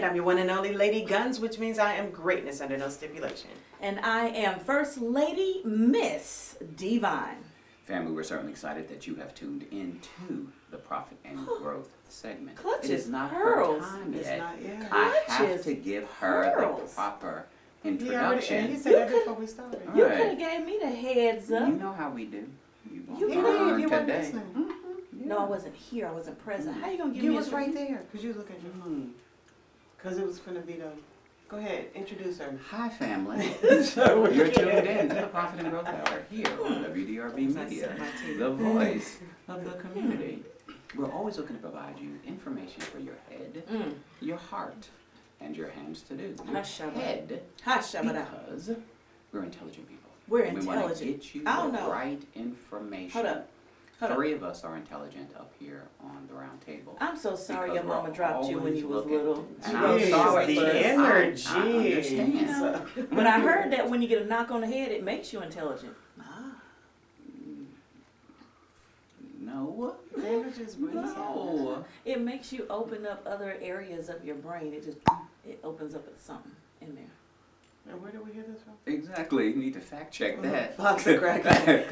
I'm your one and only Lady G.U.N.S, which means I am greatness under no stipulation. And I am First Lady Miss Divine. Family, we're certainly excited that you have tuned into the Profit and Growth segment. Clutches It is not pearls. her time It's yet. not yet. I have Clutches to give her pearls. the proper He introduction. said that before we started. All You right. could have gave me the heads up. You know how we do. You You won't did. learn You weren't today. listening. No, I wasn't here. I wasn't present. How you gonna give You me was a right there because you was looking at your phone. Because it was going to be the... Go ahead, introduce her. Hi, family. You're tuned in to the Profit and Growth Hour here on WDRBmedia, the voice of the community. We're always looking to provide you information for your head, your heart, and your hands to do. Your head, because we're intelligent people. We're We want to intelligent. get you I don't the know. right information. Hold up. Three of us are intelligent up here on the round table. I'm so sorry Because your mama we're dropped you when always you was looking- little. And She I'm was sorry, short, but but- I energy. understand. But I heard that when you get a knock on the head, it makes you intelligent. No. Languages brings No. It makes you open up other areas of your brain. It opens up something in there. And where did we hear this from? Exactly. You need to fact check that. Fox and crack. Because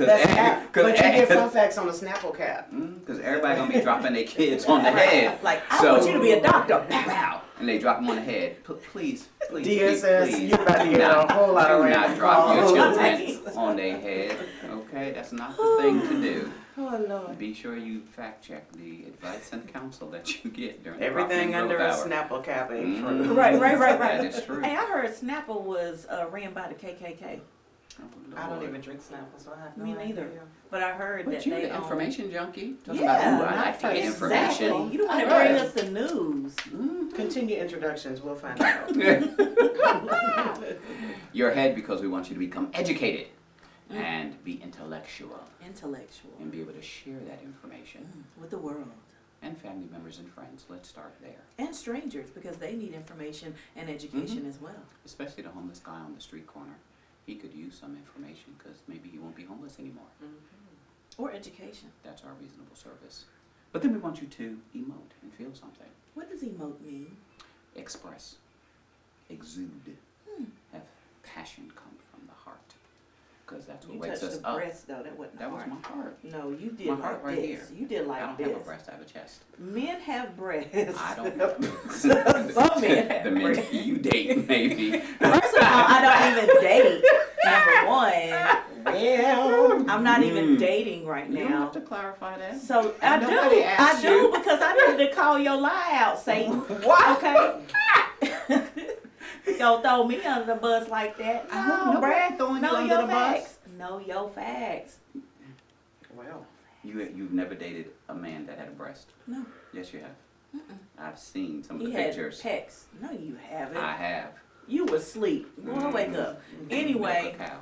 But you get fun facts on the Snapple cap. everybody gonna be dropping their kids on the head. Like, I want you to be a doctor. Wow. And they drop them on the head. Please, DSS, please. you're about to hear a whole lot of Do not random drop your calls. children on their head. Okay, that's not the thing to do. Oh, Lord. Be sure you fact check the advice and counsel that you get during the Everything Profit and under a Growth Hour. Snapple cap ain't Mm. true. Right. That is true. Hey, I heard Snapple was ran by the KKK. Oh, I don't Lord. even drink Snapple, so I have no Me idea. neither. But I heard But that you they the information junkie? Talking Yeah, about, ooh, I not like to for get Exactly. information. You don't want to Right. bring us the news. Continue introductions, we'll find out. Your head, because we want you to become educated and be intellectual Intellectual. and be able to share that information. With the world. And family members and friends. Let's start there. And strangers, because they need information and education as well. Especially the homeless guy on the street corner. He could use some information because maybe he won't be homeless anymore. Or education. That's our reasonable service. But then we want you to emote and feel something. What does emote mean? Express. Exude. Have passion come from the heart. Because that's what You wakes touched us the up. breast, though. That wasn't That the was heart. my heart. No, you did My like heart right this. here. You did like I don't this. have a breast, I have a chest. Men have breasts. I don't. Some men have The men breasts. you date, maybe. First of all, I don't even date. Number one. Well, I'm not even dating right You don't now. have to clarify that. So I Nobody do. asked I do you. because I need to call your lie out, Satan. What? Okay. Don't throw me under the bus like that. I hope No, nobody Brad. throwing you Know under your the bus. facts. Know your facts. well. You've never dated a man that had a breast? No. Yes, you have. I've seen some of He the had pictures. pecs. No, you haven't. I have. You was asleep. Boy, wake up. Anyway. Milk a cow.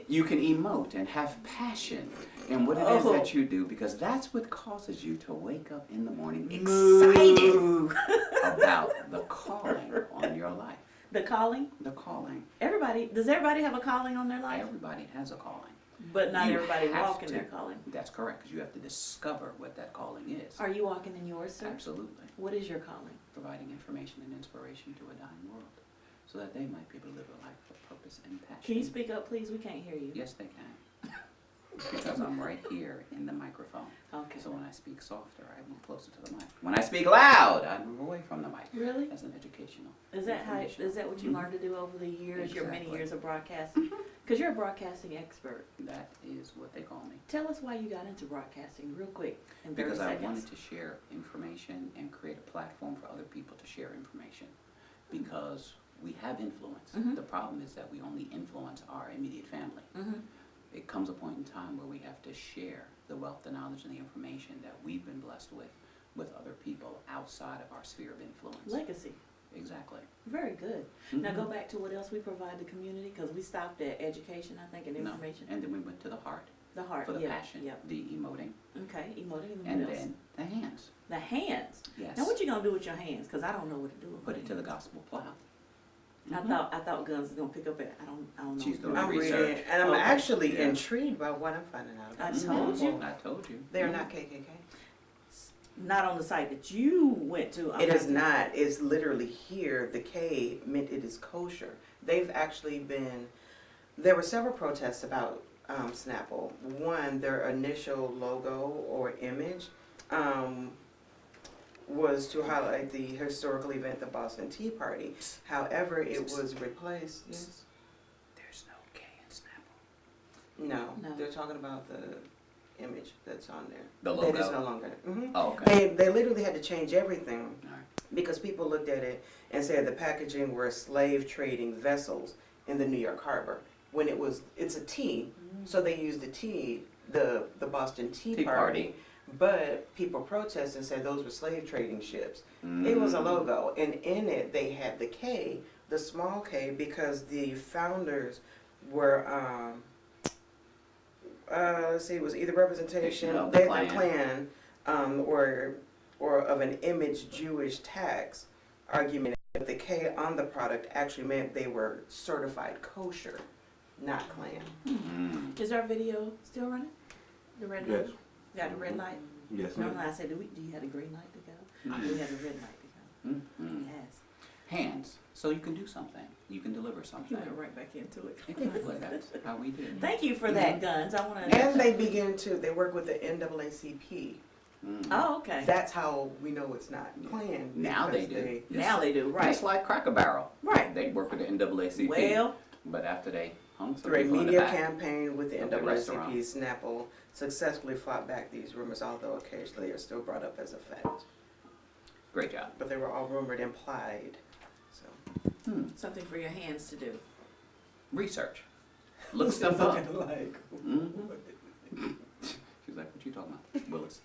You can emote and have passion in what it is that you do, because that's what causes you to wake up in the morning excited about the calling on your life. The calling. The calling. Does everybody have a calling on their life? Everybody has a calling. But not You everybody have walking to- their calling. That's correct, because you have to discover what that calling is. Are you walking in yours, sir? Absolutely. What is your calling? Providing information and inspiration to a dying world, so that they might be able to live a life of purpose and passion. Can you speak up, please? We can't hear you. Yes, they can. Because I'm right here in the microphone. Okay. So when I speak softer, I move closer to the mic. When I speak loud, I move away from the mic. Really? As an educational. Is that how? information. Is that what you learned to do over the years? Your many Exactly. years of broadcasting? Because you're a broadcasting expert. That is what they call me. Tell us why you got into broadcasting, real quick, in 30 Because I seconds. wanted to share information and create a platform for other people to share information. Because we have influence. Mhm. The problem is that we only influence our immediate family. Mhm. It comes a point in time where we have to share the wealth, the knowledge, and the information that we've been blessed with other people outside of our sphere of influence. Legacy. Exactly. Very good. Now Mhm. go back to what else we provide the community, because we stopped at education, I think, and No. information. And then we went to the heart The heart. for the yeah. passion, Yep. the emoting, Okay. Emoting and and what else? then the hands. The hands. Yes. Now what you gonna do with your hands? Because I don't know what to do with Put my it to the hands. gospel plow. I thought G.U.N.S was gonna pick up at. I don't know. She's doing I'm research. reading, and I'm Okay. actually Yeah. intrigued by what I'm finding out I about. told you. I told you. They're not KKK. not on the site that you went to. It is not. It's literally here. The K meant it is kosher. They've actually been. There were several protests about Snapple. One, their initial logo or image was to highlight the historical event, the Boston Tea Party. However, it was replaced. Yes. There's no K in Snapple. No, they're talking about the image that's on there. The logo? That is no longer. Mm-hmm. Oh, okay. They literally had to change everything All right. because people looked at it and said the packaging were slave trading vessels in the New York harbor. When it's a tea, so they used the tea, the Boston Tea Party. But people protested and said those were slave trading ships. It was a logo, and in it they had the K, the small K, because the founders were, let's see, it was either representation of of the the Klan. or of an image Jewish tax argument. But the K on the product actually meant they were certified kosher, not Klan. Is our video still running? The red light? Yes. You got the red light? Yes, No, ma'am. I said, do you have the green light to go? We have the red light to go. Yes. Hands, so you can do something. You can deliver You something. went right back into it. Exactly, that's how we do. Thank you for that, Guns. I want to. And they work with the NAACP. Oh, okay. That's how we know it's not Klan. Now they because do. Now they do, right? Just like Cracker Barrel. Right. They work with the NAACP. Well, But after they hung some Through a people in the media back. campaign with the of the restaurant. NAACP, Snapple successfully fought back these rumors, although occasionally they are still brought up as a fact. Great job. But they were all rumored, implied. So something for your hands to do. Research. Look stuff up. like. She's like, what you talking about, Willis?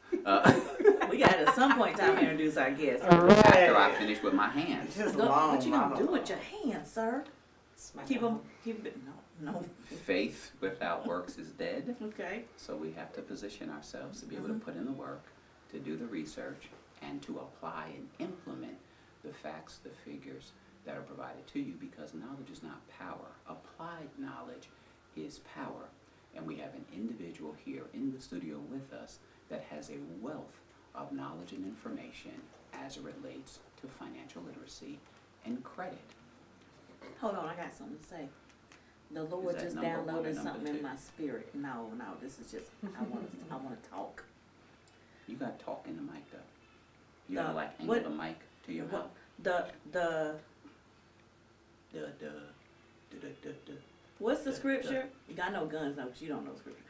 We got to at some point in time introduce our guest. After I finish with my hands. Just Go- long what you gonna do monologue. with your hands, sir? Keep them. No. Faith without works is dead. Okay. So we have to position ourselves to be able to put in the work, to do the research, and to apply and implement the facts, the figures that are provided to you, because knowledge is not power. Applied knowledge is power. And we have an individual here in the studio with us that has a wealth of knowledge and information as it relates to financial literacy and credit. Hold on, I got something to say. The Lord that just number one or downloaded number something in two? my spirit. No, this is just I want to talk. You got to talk in the mic though. You The- gotta like angle what- the mic to your mouth. What's the scripture? I know Guns know, but you don't know scripture.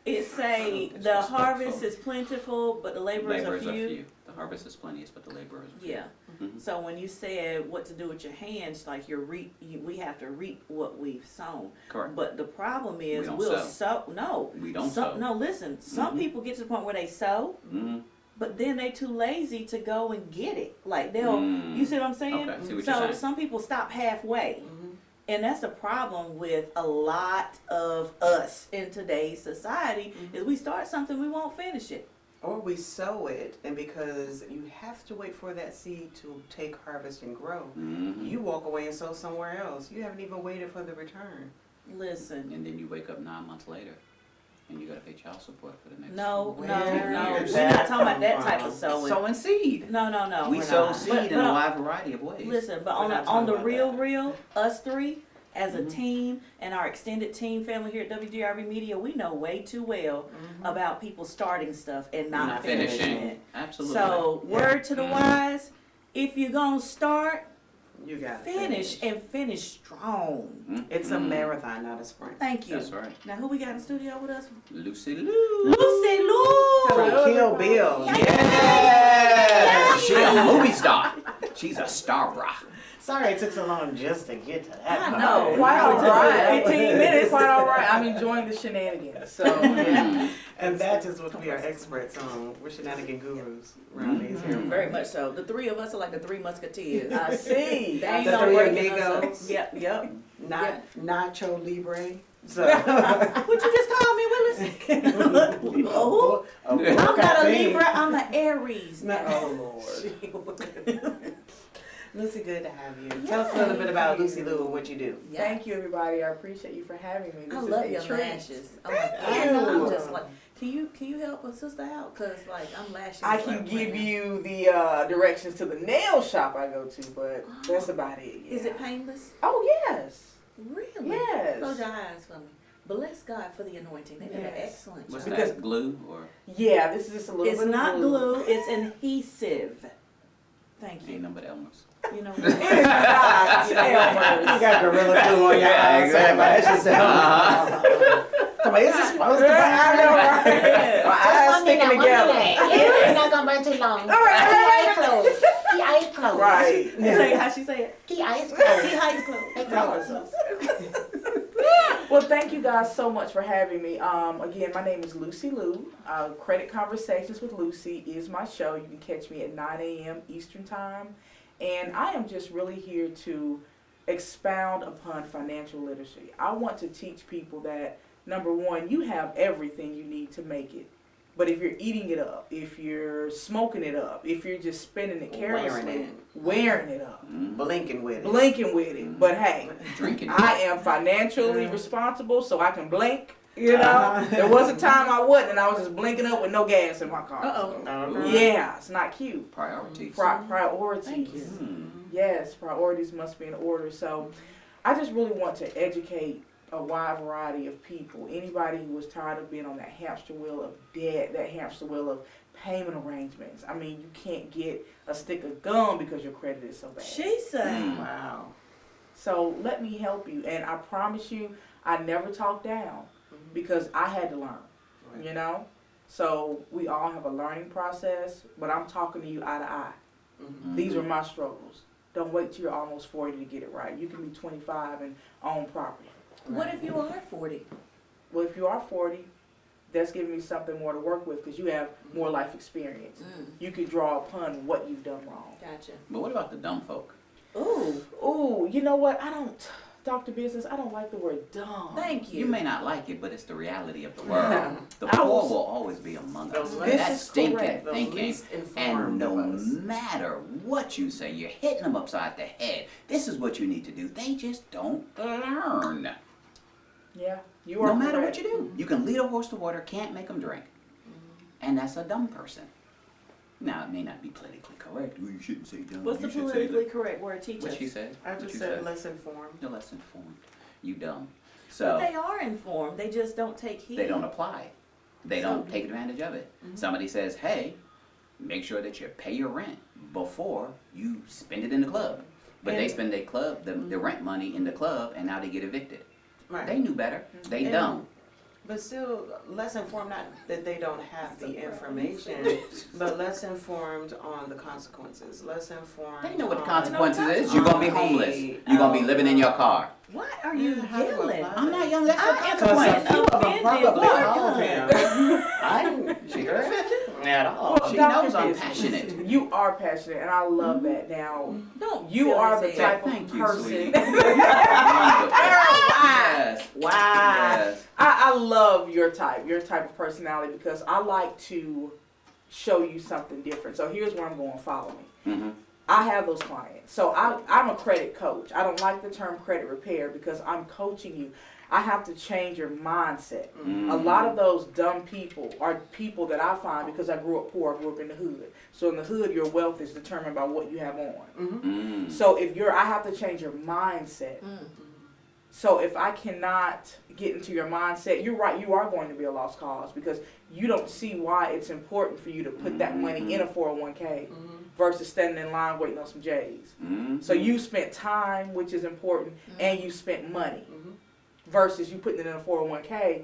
It say the harvest is plentiful, but the laborers are few. The harvest is plenteous, but the laborers are few. Yeah. Mhm. So when you said what to do with your hands, like we have to reap what we've sown. Correct. But the problem is We don't we'll sow. sow. No. We don't sow. No, listen. Some Mhm. people get to the point where they sow, Mm-hmm. but then they too lazy to go and get it. Like they'll, you see what I'm saying? Okay, see what So you're saying. some people stop halfway. And that's the problem with a lot of us in today's society is we start something, we won't finish it. Or we sow it, and because you have to wait for that seed to take harvest and grow, you walk away and sow somewhere else. You haven't even waited for the return. Listen. And then you wake up 9 months later, and you gotta pay child support for the next. No. Where We're did not that talking about that come type from? of sowing. Sowing seed. No. We we're sow not. seed But in a wide variety of ways. listen, but We're on not the talking about real, us three, as a Mhm. team and our extended team family here at WDRB Media, we know way too well about people starting stuff and not Not finishing finishing. it. Absolutely. So, word to the wise, if you're going to start, You got to finish and finish strong. Mhm. It's a marathon, not a sprint. Thank you. That's right. Now, who we got in the studio with us? Lucy Lou. Lucy Lou! From Kill Bill. Yeah. She's a movie star. She's a star rock. Sorry it took so long just to get to that. I part. know. Quite all right. 15 minutes. Quite all right. I'm enjoying the shenanigans. So And that is what we are experts on. We're shenanigan gurus around these here. Very much so. The three of us are like the three musketeers. I see. They ain't The no three breaking us up. amigos. Yep. Nacho Libre. So. What you just called me, Willis? Oh, I'm not a Libra, I'm an Aries. Oh, Lord. Lucy, good to have you. Tell us a little bit about Lucy Lou and what you do. thank you, everybody. I appreciate you for having me. This I is love a your treat. lashes. Oh my Thank God. you. I'm just like, Can you help a sister out? Cause like I'm lashing. I can give you the directions to the nail shop I go to, but that's about it. Yeah. Is it painless? Oh yes. Really? Yes. Close your eyes for me. Bless God for the anointing. They did an Yes. excellent What's job. that, glue or? Yeah, this is just a little It's bit not of glue. It's adhesive. Thank Ain't you. nothing but Elmer's. You know. It is not Elmer's. You got gorilla glue on your Yeah, eyes. exactly. That's just Somebody, is this supposed to be? I know, right? My eyes sticking together. It's not gonna burn too long. All right. Keep eyes closed. Keep eyes closed. Right. Say how she say it. Keep eyes closed. Keep eyes closed. They closed. Well, thank you guys so much for having me. Again, my name is Lucy Lou. Credit Conversations with Lucy is my show. You can catch me at 9 a.m. Eastern Time. And I am just really here to expound upon financial literacy. I want to teach people that, number one, you have everything you need to make it. But if you're eating it up, if you're smoking it up, if you're just spending it carelessly, wearing it up, Blinking with it. blinking with it. But hey, Drinking. I am financially responsible, so I can blink. You know, there was a time I wasn't, and I was just blinking up with no gas in my car. Yeah, it's not cute. Priorities. Priorities. Thank you. Yes, priorities must be in order. So, I just really want to educate a wide variety of people. Anybody who was tired of being on that hamster wheel of debt, that hamster wheel of payment arrangements. I mean, you can't get a stick of gum because your credit is so bad. She said. Wow. So let me help you, and I promise you, I never talk down because I had to learn. Right. You know, so we all have a learning process, but I'm talking to you eye to eye. Mhm. These are my struggles. Don't wait till you're almost 40 to get it right. You can be 25 and own property. What if you are 40? Well, if you are 40, that's giving me something more to work with because you have more life experience. You can draw upon what you've done wrong. Gotcha. But what about the dumb folk? Ooh. Ooh, you know what? I don't, Dr. Business, I don't like the word dumb. Thank you. You may not like it, but it's the reality of the world. The I poor was- will always be among us. This That's is stinking correct. The thinking. least And informed no of us. matter what you say, you're hitting them upside the head. This is what you need to do. They just don't learn. Yeah, you are No matter correct. what you do. You can lead a horse to water, can't make them drink. And that's a dumb person. Now, it may not be politically correct. Well, you shouldn't say dumb. What's you the should say politically that. correct word? Teach What us. she said? I What just you said less informed. You're less informed. You dumb. But So they are informed. They just don't take heed. they don't apply. They So- don't take advantage of it. Somebody says, hey, make sure that you pay your rent before you spend it in the club. But they And- spend their club, the rent money in the club, and now they get evicted. Right. They knew better. They And- dumb. But still less informed, not that they don't have the information, but less informed on the consequences, less informed. They know what the on- consequences is. You're going to be homeless. You're going to be living in your car. Why are you How to yelling? apply I'm not young. That's the I am consequence. Because a few of them offended. probably Lord called God. him. I didn't, she heard at all. Well, She Dr. knows I'm Business, passionate. You are passionate, and I love that. Now, Don't. you feel are the his type head. Thank of you, person. sweetie. Yes. Wow. Yes. I love your type of personality, because I like to show you something different. So here's where I'm going, follow me. Mhm. I have those clients. So I'm a credit coach. I don't like the term credit repair because I'm coaching you. I have to change your mindset. Mm. A lot of those dumb people are people that I find because I grew up poor, I grew up in the hood. So in the hood, your wealth is determined by what you have on. Mm. So I have to change your mindset. So if I cannot get into your mindset, you're right, you are going to be a lost cause because you don't see why it's important for you to put that money in a 401k versus standing in line waiting on some J's. Mm. So you spent time, which is important, and you spent money versus you putting it in a 401k.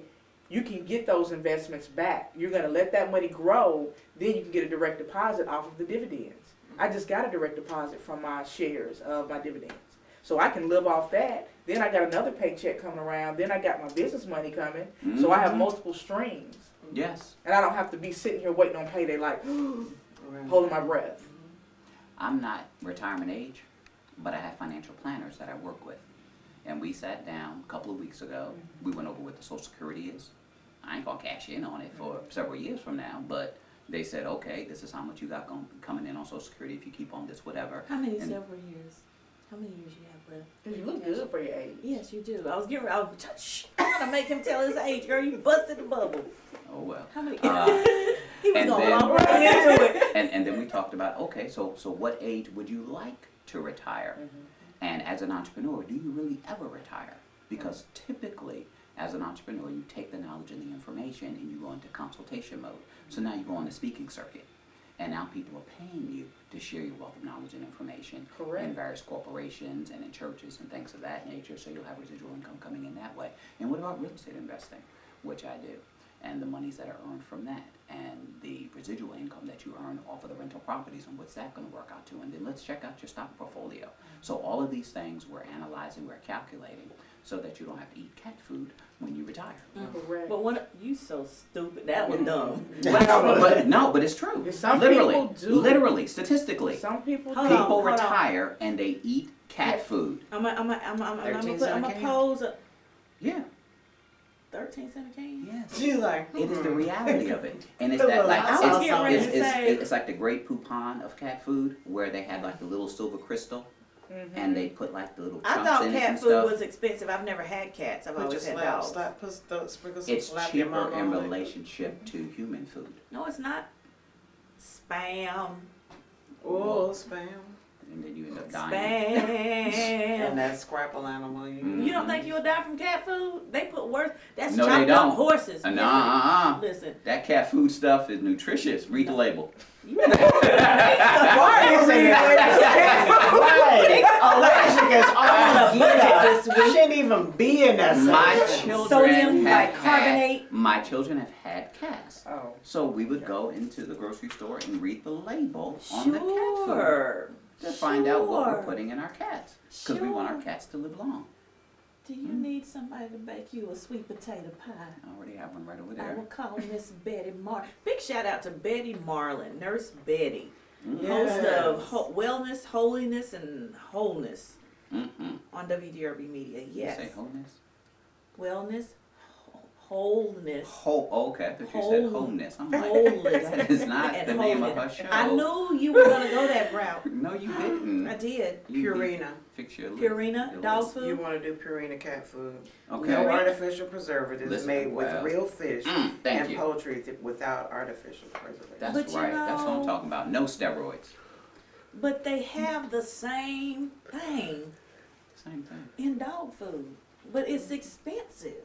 You can get those investments back. You're going to let that money grow, then you can get a direct deposit off of the dividends. I just got a direct deposit from my shares of my dividends. So I can live off that. Then I got another paycheck coming around. Then I got my business money coming. So I have multiple streams. Yes. And I don't have to be sitting here waiting on payday like holding my breath. I'm not retirement age, but I have financial planners that I work with. And we sat down a couple of weeks ago. We went over what the Social Security is. I ain't gonna cash in on it for several years from now, but they said, okay, this is how much you got coming in on Social Security if you keep on this, whatever. How many And- several years? How many years you have left? You look good for your age. Yes, you do. I was trying to make him tell his age. Girl, you busted the bubble. Oh, well. How many? Uh, He was and going then- right into it. And then we talked about, okay, so what age would you like to retire? And as an entrepreneur, do you really ever retire? Because typically, as an entrepreneur, you take the knowledge and the information and you go into consultation mode. So now you go on the speaking circuit. And now people are paying you to share your wealth of knowledge and information Correct. in various corporations and in churches and things of that nature. So you'll have residual income coming in that way. And what about real estate investing, which I do, and the monies that are earned from that, and the residual income that you earn off of the rental properties, and what's that going to work out to? And then let's check out your stock portfolio. So all of these things we're analyzing, we're calculating, so that you don't have to eat cat food when you retire. Correct. But what? You so stupid. That was dumb. But it's true. Some Literally, people do. literally, statistically, Some people Hold do. on. people retire and they eat cat food. I'm 13 cent a gonna can? pose a Yeah, 13 cent a can. yes. She's like, It is the reality of it, and it's The that like I was it's, getting ready it's, to it's, say- it's like the great poupon of cat food, where they had like the little silver crystal, and they put like the little I chunks thought in it cat and food stuff. was expensive. I've never had cats. I've always had dogs. sprinkle some It's slap your cheaper mama in on it. relationship to human food, No, it's not. Spam. Oh, spam. and then you end up dying. And Spam. that scrapple animal. You don't think you'll die from cat food? They put worse. That's No, they chopped don't. up horses. Listen, Listen. that cat food stuff is nutritious. Read the label. Why is it electric is all budget this week. Shouldn't even be in that My section. children Sodium have bicarbonate. had, my children have had cats. Oh. So we would go into the grocery store and read the label on the cat food Sure. to find out what we're Sure. putting in our cats, because we want our cats to live long. Do you need somebody to bake you a sweet potato pie? I already have one right over I there. will call Miss Betty Marlin. Big shout out to Betty Marlin, Nurse Betty, Mm-hmm. host of Yes. Wellness, Holiness, and Wholeness Mm-mm. on WDRB Media. Yes. You say wholeness? Wellness, wholeness, Okay, I thought you said Whole- wholeness. I'm like, wholeness. that is not and the name of wholeness. her show. I knew you were gonna go that route. No, you didn't. I did. You Purina. Fix your lip. Purina, Your dog list. food. You want to do Purina cat food. Okay. No Purina? artificial preservatives, Listen, made with well, real fish Thank and you. poultry without artificial preservatives. That's But you right. That's what I'm know- talking about. No steroids. But they have the same thing Same thing. in dog food, but it's expensive.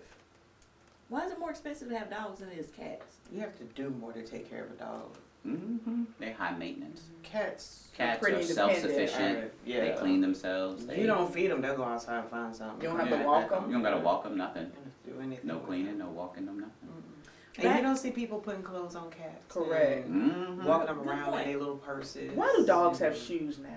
Why is it more expensive to have dogs than it is cats? You have to do more to take care of a dog. Mm-hmm. They're high maintenance. Cats. Cats pretty are independent. self-sufficient. Yeah. They clean themselves. They, You don't feed them, they'll go outside and find something. You don't have to walk You them. don't gotta walk them, nothing. You don't have to do anything. No with cleaning, them. no walking them, nothing. And you don't see people putting clothes on cats. Correct. and Mm-hmm. Walking them Good around point. in their little purses. Why do dogs have shoes now?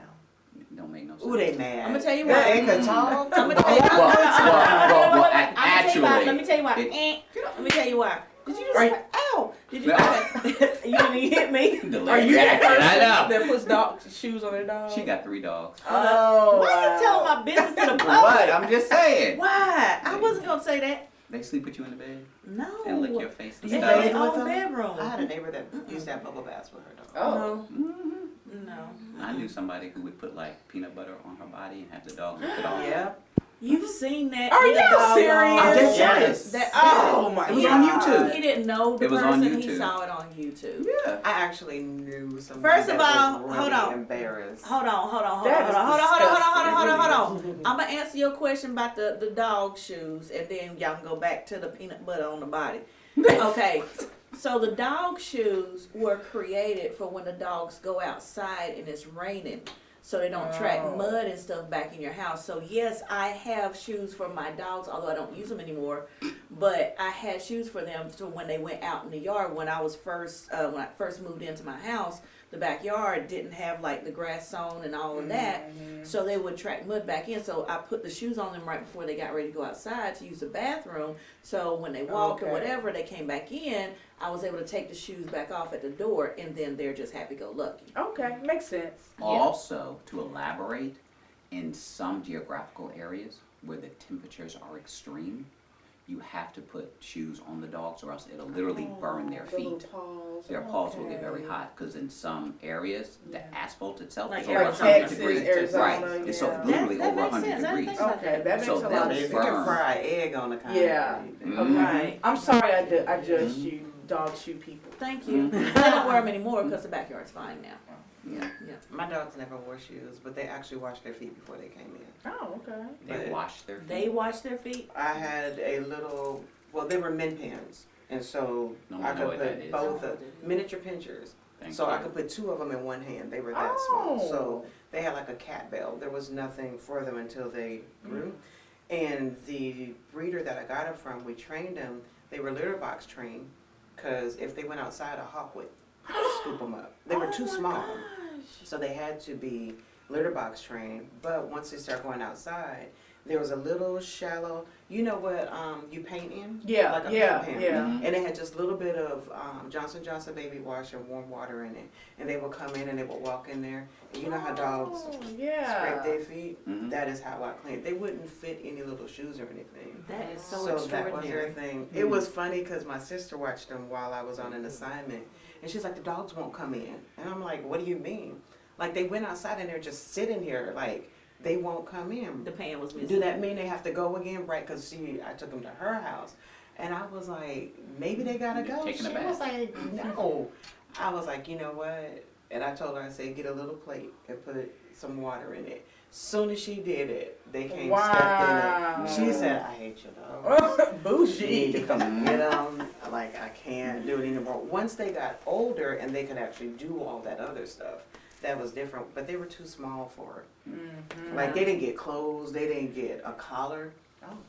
Don't make no sense. Ooh, they mad. I'm gonna tell you That why. They could talk. I'm gonna tell you Well, why. actually, Let me tell you why. it- Let me tell you why. Did you just Are say, ow? Did you? You didn't even hit me. the Are leg you that reaction, person I know. that puts dog shoes on their dog? She got 3 dogs. Oh. Why wow. you telling my business to the public? What? I'm just saying. Why? I wasn't gonna say that. They sleep with you in the bed No. and lick your face and You In bathe stuff. their with own them? bedroom. I had a neighbor that used to have bubble baths with her dog. Oh. Mhm. No. I knew somebody who would put like peanut butter on her body and have the dog lick it off. Yeah. You've seen that. Are in a y'all dog serious? I'm just Yes. saying. That, Oh my It was on YouTube. He didn't know the It was person. on He YouTube. saw it on YouTube. Yeah. I actually knew somebody First of that all, was hold really on. embarrassed. Hold on. That is disgusting. I'm gonna answer your question about the dog shoes, and then y'all can go back to the peanut butter on the body. Okay. So the dog shoes were created for when the dogs go outside and it's raining, so they don't track Oh. mud and stuff back in your house. So yes, I have shoes for my dogs, although I don't use them anymore. But I had shoes for them so when they went out in the yard. When I first moved into my house, the backyard didn't have like the grass sown and all of that, so they would track mud back in. So I put the shoes on them right before they got ready to go outside to use the bathroom. So when they walked or Okay. whatever, they came back in, I was able to take the shoes back off at the door, and then they're just happy-go-lucky. Okay, makes sense. Also, to elaborate, in some geographical areas where the temperatures are extreme, you have to put shoes on the dogs or else it'll literally burn their The little feet. paws. Their paws will get Okay. very hot because in some areas, the asphalt itself Like is over Arizona. 100 Texas, degrees. Arizona, Right, it's so yeah. literally That over makes 100 sense. I didn't degrees. think about Okay, that makes So a lot they'll of They sense. burn. can fry egg on the kind. Yeah. Mhm. Okay. Right. I'm sorry I judged you. dog shoe people. Thank you. I don't wear them anymore because the backyard's fine now. Yeah. Yeah. My dogs never wore shoes, but they actually washed their feet before they came in. Oh, okay. They wash their feet. They wash their feet. I had a little, well, they were min pans, and so No, I I know could what that put is. both of miniature pinchers. Thank So you. I could put two of them in one hand. They were that small. So they had like a cat bell. There was nothing for them until they grew. And the breeder that I got them from, we trained them. They were litter box trained, because if they went outside, a hawk would scoop them up. They were too small. So they had to be litter box trained. But once they start going outside, there was a little shallow, you know what you paint in? Yeah, Like a yeah, paint pan. yeah. And it had just a little bit of Johnson Johnson baby wash and warm water in it. And they would come in and they would walk in there. And you know how dogs Oh, scrape yeah. their feet? Mhm. That is how I cleaned. They wouldn't fit any little shoes or anything. That is so that was their extraordinary. thing. It was funny because my sister watched them while I was on an assignment. And she's like, the dogs won't come in. And I'm like, what do you mean? Like, they went outside and they're just sitting here, like, they won't come in. The pan was missing. Do that mean they have to go again? Right, because I took them to her house. And I was like, maybe they gotta go. Taking a She bath. was like, no. I was like, you know what? And I told her, I said, get a little plate and put some water in it. Soon as she did it, they came stepped in it. She said, I hate you, dog. You need to Bougie. come and get them. Like, I can't do it anymore. Once they got older and they could actually do all that other stuff, that was different. But they were too small for it. Mhm. Like, they didn't get clothes. They didn't get a collar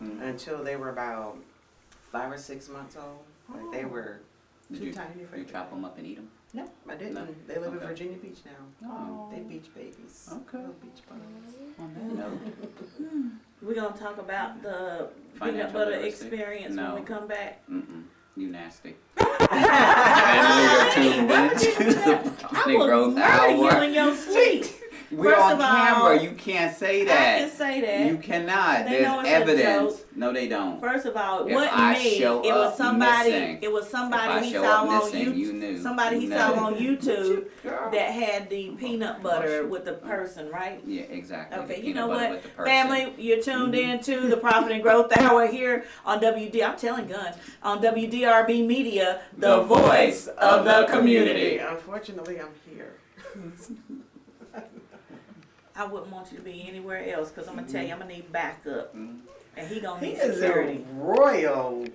Mhm. until they were about 5 or 6 months old. Like, they were Did too you, tiny for you it. chop them up and eat them? No, I didn't. No? They live in Okay. Virginia Beach now. Oh. They beach babies. Okay. Little beach bugs. On that note. We're gonna talk about the peanut Financial butter literacy? experience No. when we come back. Mm-mm. You nasty. I know you're tuned in to the Profit will Growth murder you Hour. in your sleep. We're First on of all, camera. You can't say I that. can say that. You cannot. They know There's it's a evidence. joke. No, they don't. First of all, it If wasn't I me. show It was up somebody. missing- It was If somebody I he show saw up on missing, YouTube. you knew. Somebody he You saw know. on YouTube Girl. that had the peanut butter with the person, right? Yeah, exactly. Okay, The you peanut know butter what, with the person. family, you're tuned in to the Profit and Growth Hour here on I'm telling G.U.N.S, on WDRB Media, the voice of the community. Unfortunately, I'm here. I wouldn't want you to be anywhere else because I'm gonna tell you, I'm gonna need backup, Mhm. and he gonna He need is security. a royal